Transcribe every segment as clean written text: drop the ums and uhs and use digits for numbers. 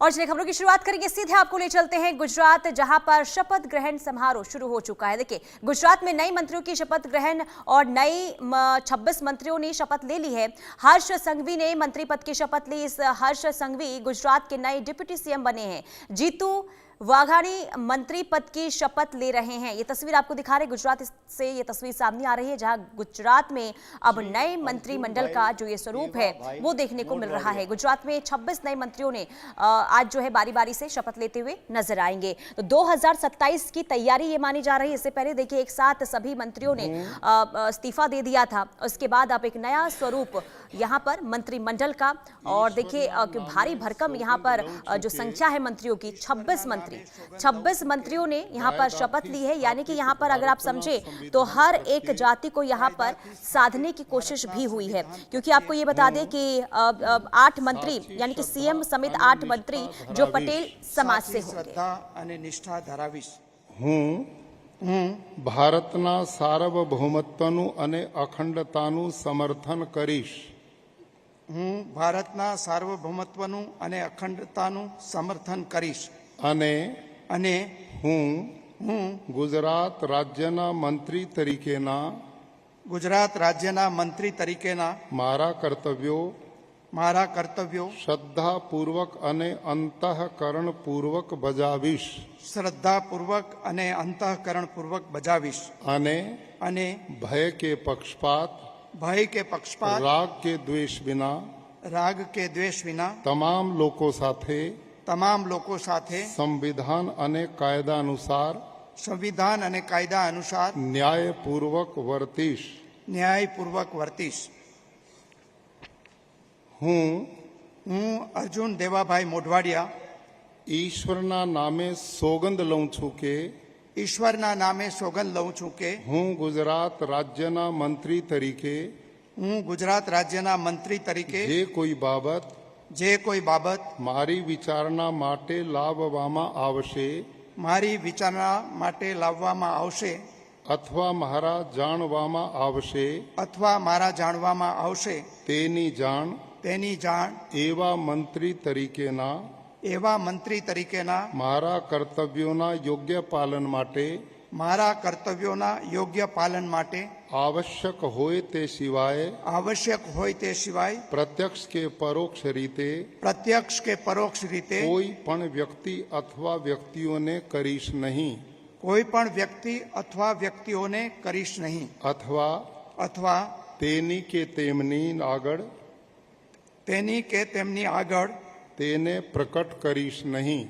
और चलिए खबरों की शुरुआत करेंगे, सीधे आपको ले चलते हैं गुजरात, जहां पर शपथ ग्रहण समारोह शुरू हो चुका है। देखिए, गुजरात में नई मंत्रियों की शपथ ग्रहण और नई 26 मंत्रियों ने शपथ ले ली है। हर्ष संघवी ने मंत्री पद की शपथ ली। इस हर्ष संघवी गुजरात के नए डिप्टी सीएम बने हैं। जीतू वाघाणी मंत्री पद की शपथ ले रहे हैं। ये तस्वीर आपको दिखा रहे, गुजरात से ये तस्वीर सामने आ रही है, जहां गुजरात में अब नए मंत्रिमंडल का जो ये स्वरूप है वो देखने को मिल रहा है। गुजरात में 26 नए मंत्रियों ने आज जो है बारी बारी से शपथ लेते हुए नजर आएंगे। तो 2027 की तैयारी ये मानी जा रही है। इससे पहले देखिए, एक साथ सभी मंत्रियों ने इस्तीफा दे दिया था। उसके बाद अब एक नया स्वरूप यहाँ पर मंत्रिमंडल का, और देखिए भारी भरकम यहाँ पर जो संख्या है मंत्रियों की, 26 मंत्रियों ने यहाँ पर शपथ ली है। यानी कि यहाँ पर अगर आप समझे तो हर एक जाति को यहाँ पर साधने की कोशिश भी हुई है, क्योंकि आपको ये बता दें कि 8 मंत्री यानी कि सीएम समेत 8 मंत्री जो पटेल समाज से होंगे। હું ભારતના સાર્વભૌમત્વનું અને અખંડતાનું સમર્થન કરીશ. હું ભારતના સાર્વભૌમત્વનું અને અખંડતાનું સમર્થન કરીશ. અને હું ગુજરાત રાજ્યના મંત્રી તરીકેના ગુજરાત રાજ્યના મંત્રી તરીકેના મારા કર્તવ્યો શ્રદ્ધાપૂર્વક અને અંતઃકરણપૂર્વક બજાવીશ. શ્રદ્ધાપૂર્વક અને અંતઃકરણપૂર્વક બજાવીશ. અને ભય કે પક્ષપાત રાગ કે દ્વેષ વિના તમામ લોકો સાથે સંવિધાન અને કાયદા અનુસાર ન્યાયપૂર્વક વર્તીશ. હું અર્જુન દેવાભાઈ મોઢવાડિયા ઈશ્વરના નામે સોગંદ લઉં છું કે હું ગુજરાત રાજ્યના મંત્રી તરીકે જે કોઈ બાબત મારી વિચારણા માટે લાવવામાં આવશે અથવા મારા જાણવામાં આવશે તેની જાણ એવા મંત્રી તરીકેના મારા કર્તવ્યોના યોગ્ય પાલન માટે આવશ્યક હોય તે સિવાય પ્રત્યક્ષ કે પરોક્ષ રીતે કોઈ પણ વ્યક્તિ અથવા વ્યક્તિઓને કરીશ નહીં અથવા તેની કે તેમની આગળ તેને પ્રગટ કરીશ નહીં.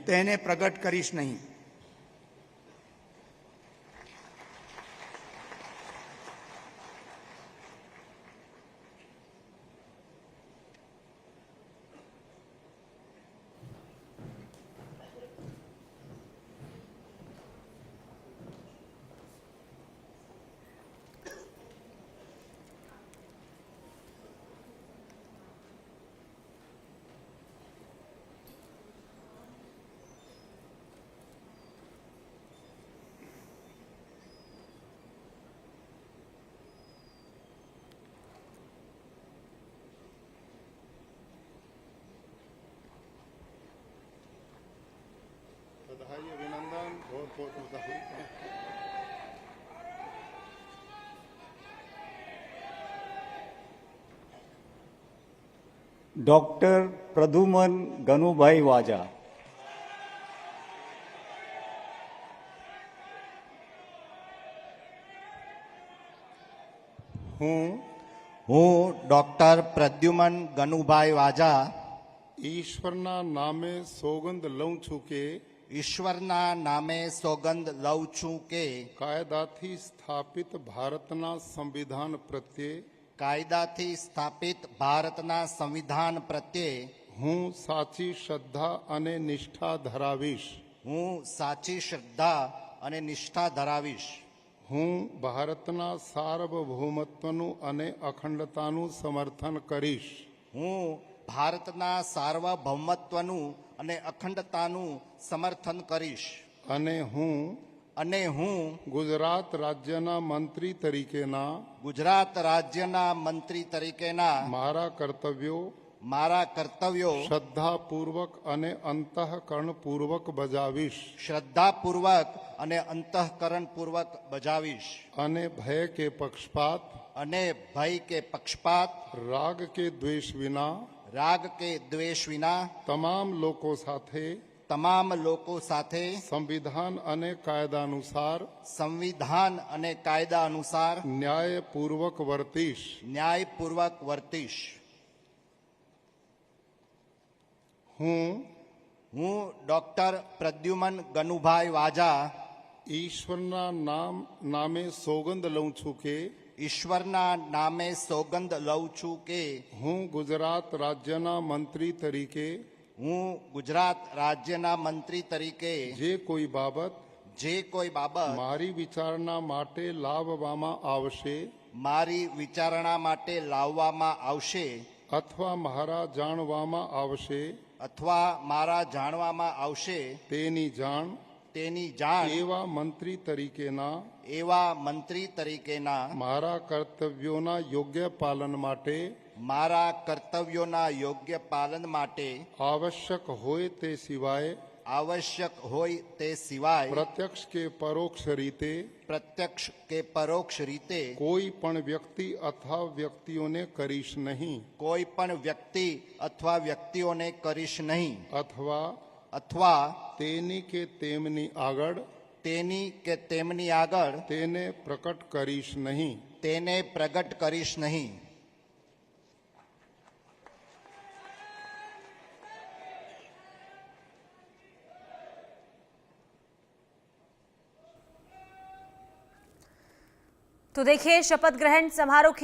बधाई अभिनंदन बहुत बहुत बधाई. डॉक्टर प्रद्युमन गनुभाई वाजा. હું ડોક્ટર પ્રદ્યુમન ગનુભાઈ વાજા ઈશ્વરના નામે સોગંદ લઉં છું કે કાયદાથી સ્થાપિત ભારતના સંવિધાન પ્રત્યે હું સાચી શ્રદ્ધા અને નિષ્ઠા ધરાવીશ. હું ભારતના સાર્વભૌમત્વનું અને અખંડતાનું સમર્થન કરીશ. અને હું ગુજરાત રાજ્યના મંત્રી તરીકેના મારા કર્તવ્યો મારા કર્તવ્યો શ્રદ્ધાપૂર્વક અને અંતઃકરણપૂર્વક બજાવીશ શ્રદ્ધાપૂર્વક અને અંતઃકરણપૂર્વક બજાવીશ અને ભય કે પક્ષપાત અને ભય કે પક્ષપાત રાગ કે દ્વેષ વિના રાગ કે દ્વેષ વિના તમામ લોકો સાથે તમામ લોકો સાથે સંવિધાન અને કાયદા અનુસાર સંવિધાન અને કાયદા અનુસાર ન્યાયપૂર્વક વર્તીશ ન્યાયપૂર્વક વર્તીશ. હું ડોક્ટર પ્રદ્યુમન ગનુભાઈ વાજા ઈશ્વરના નામે સોગંદ લઉં છું કે ઈશ્વરના નામે સોગંદ લઉં છું કે હું ગુજરાત રાજ્યના મંત્રી તરીકે હું ગુજરાત રાજ્યના મંત્રી તરીકે જે કોઈ બાબત મારી વિચારણા માટે લાવવામાં આવશે મારી વિચારણા માટે લાવવામાં આવશે અથવા મારા જાણવામાં આવશે તેની જાણ એવા મંત્રી તરીકેના મારા કર્તવ્યોના યોગ્ય પાલન માટે આવશ્યક હોય તે સિવાય પ્રત્યક્ષ કે પરોક્ષ રીતે કોઈ પણ વ્યક્તિ અથવા વ્યક્તિઓને કરીશ નહીં અથવા તેની કે તેમની આગળ તેને પ્રગટ કરીશ નહીં. तो देखिए शपथ ग्रहण समारोह की